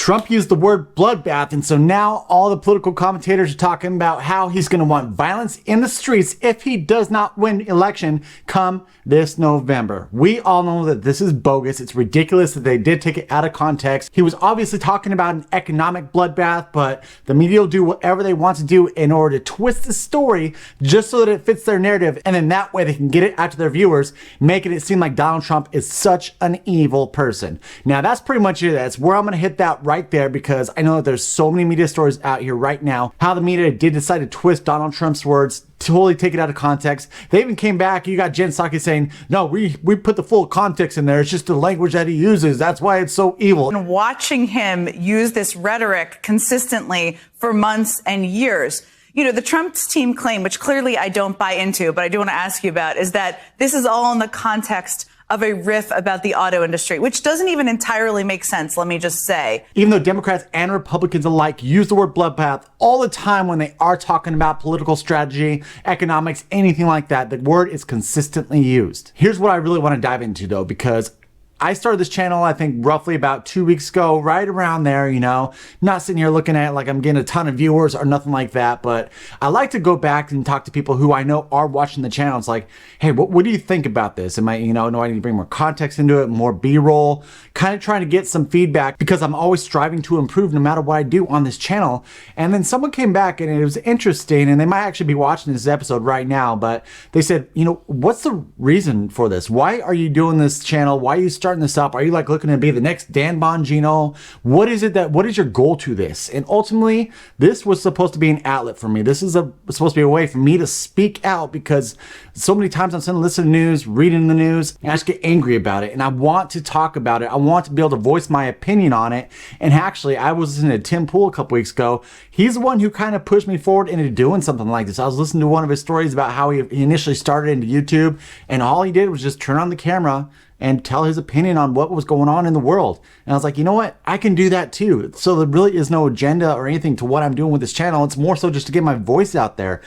Trump used the word bloodbath, and so now all the political commentators are talking about how he's going to want violence in the streets if he does not win election come this November. We all know that this is bogus. It's ridiculous that they did take it out of context. He was obviously talking about an economic bloodbath, but the media will do whatever they want to do in order to twist the story just so that it fits their narrative, and then that way they can get it out to their viewers, making it seem like Donald Trump is such an evil person. Now that's pretty much it. That's where I'm going to hit that right there, because I know that there's so many media stories out here right now how the media did decide to twist Donald Trump's words, totally take it out of context. They even came back. You got Jen Psaki saying, no, we put the full context in there. It's just the language that he uses. That's why it's so evil. And watching him use this rhetoric consistently for months and years. You know, the Trump's team claim, which clearly I don't buy into, but I do want to ask you about, is that this is all in the context of a riff about the auto industry, which doesn't even entirely make sense, let me just say. Even though Democrats and Republicans alike use the word bloodbath all the time when they are talking about political strategy, economics, anything like that, the word is consistently used. Here's what I really want to dive into though, because I started this channel, I think, roughly about 2 weeks ago, right around there, you know. Not sitting here looking at it like I'm getting a ton of viewers or nothing like that, but I like to go back and talk to people who I know are watching the channel. It's like, hey, what do you think about this? Am I, do I need to bring more context into it, more B-roll? Kind of trying to get some feedback, because I'm always striving to improve no matter what I do on this channel. And then someone came back and it was interesting, and they might actually be watching this episode right now, but they said, what's the reason for this? Why are you doing this channel? Why are you starting this up? Are you like looking to be the next Dan Bongino? What is your goal to this? And ultimately, this was supposed to be an outlet for me. This is supposed to be a way for me to speak out, because so many times I'm sitting listening to news, reading the news, and I just get angry about it. And I want to talk about it. I want to be able to voice my opinion on it. And actually, I was listening to Tim Pool a couple weeks ago. He's the one who kind of pushed me forward into doing something like this. I was listening to one of his stories about how he initially started into YouTube, and all he did was just turn on the camera and tell his opinion on what was going on in the world. And I was like, you know what? I can do that too. So there really is no agenda or anything to what I'm doing with this channel. It's more so just to get my voice out there.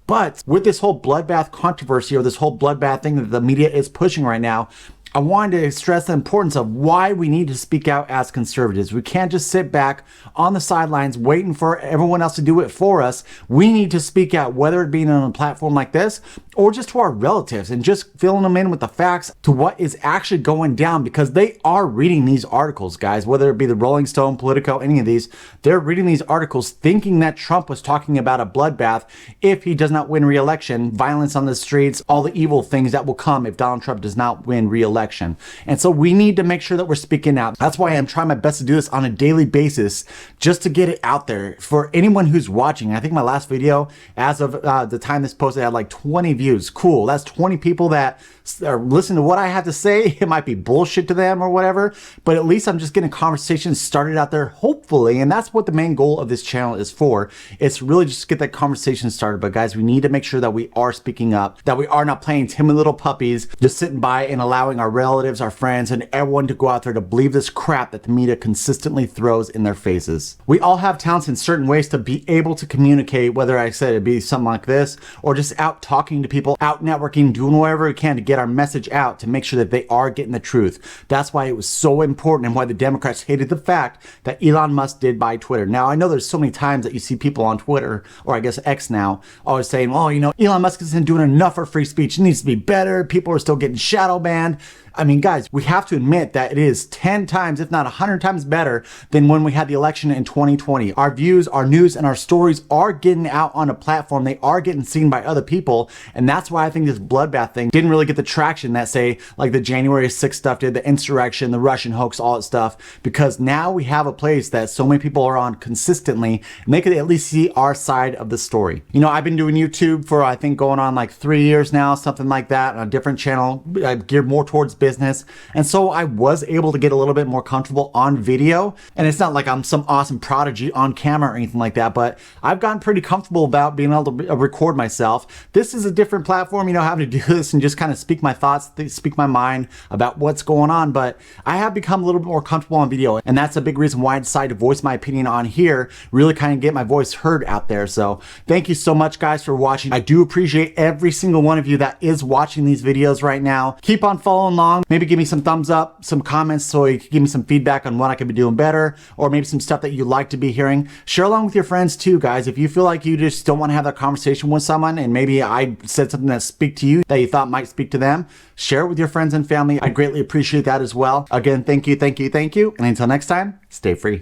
But with this whole bloodbath controversy, or this whole bloodbath thing that the media is pushing right now, I wanted to stress the importance of why we need to speak out as conservatives. We can't just sit back on the sidelines waiting for everyone else to do it for us. We need to speak out, whether it be on a platform like this or just to our relatives, and just filling them in with the facts to what is actually going down, because they are reading these articles, guys, whether it be the Rolling Stone, Politico, any of these. They're reading these articles thinking that Trump was talking about a bloodbath if he does not win re-election, violence on the streets, all the evil things that will come if Donald Trump does not win re-election. And so we need to make sure that we're speaking out. That's why I'm trying my best to do this on a daily basis, just to get it out there for anyone who's watching. I think my last video, as of the time this posted, had like 20 views. Cool. That's 20 people that are listening to what I have to say. It might be bullshit to them or whatever, but at least I'm just getting conversations started out there, hopefully. And that's what the main goal of this channel is for. It's really just to get that conversation started. But guys, we need to make sure that we are speaking up, that we are not playing timid little puppies, just sitting by and allowing our relatives, our friends, and everyone to go out there to believe this crap that the media consistently throws in their faces. We all have talents in certain ways to be able to communicate, whether I said it'd be something like this, or just out talking to people, out networking, doing whatever we can to get our message out, to make sure that they are getting the truth. That's why it was so important, and why the Democrats hated the fact that Elon Musk did buy Twitter. Now, I know there's so many times that you see people on Twitter, or I guess X now, always saying, oh, Elon Musk isn't doing enough for free speech. It needs to be better. People are still getting shadow banned. I mean, guys, we have to admit that it is 10 times, if not 100 times better than when we had the election in 2020. Our views, our news, and our stories are getting out on a platform. They are getting seen by other people. And that's why I think this bloodbath thing didn't really get the traction that, say, like the January 6th stuff did, the insurrection, the Russian hoax, all that stuff. Because now we have a place that so many people are on consistently, and they could at least see our side of the story. I've been doing YouTube for, I think, going on like 3 years now, something like that, on a different channel. I geared more towards business, and so I was able to get a little bit more comfortable on video. And it's not like I'm some awesome prodigy on camera or anything like that, but I've gotten pretty comfortable about being able to record myself. This is a different platform, having to do this and just kind of speak speak my thoughts, speak my mind about what's going on, but I have become a little bit more comfortable on video, and that's a big reason why I decided to voice my opinion on here, really kind of get my voice heard out there. So thank you so much, guys, for watching. I do appreciate every single one of you that is watching these videos right now. Keep on following along. Maybe give me some thumbs up, some comments, so you can give me some feedback on what I could be doing better, or maybe some stuff that you'd like to be hearing. Share along with your friends too, guys. If you feel like you just don't want to have that conversation with someone, and maybe I said something that speak to you that you thought might speak to them, share it with your friends and family. I greatly appreciate that as well. Again, thank you, thank you, thank you. And until next time, stay free.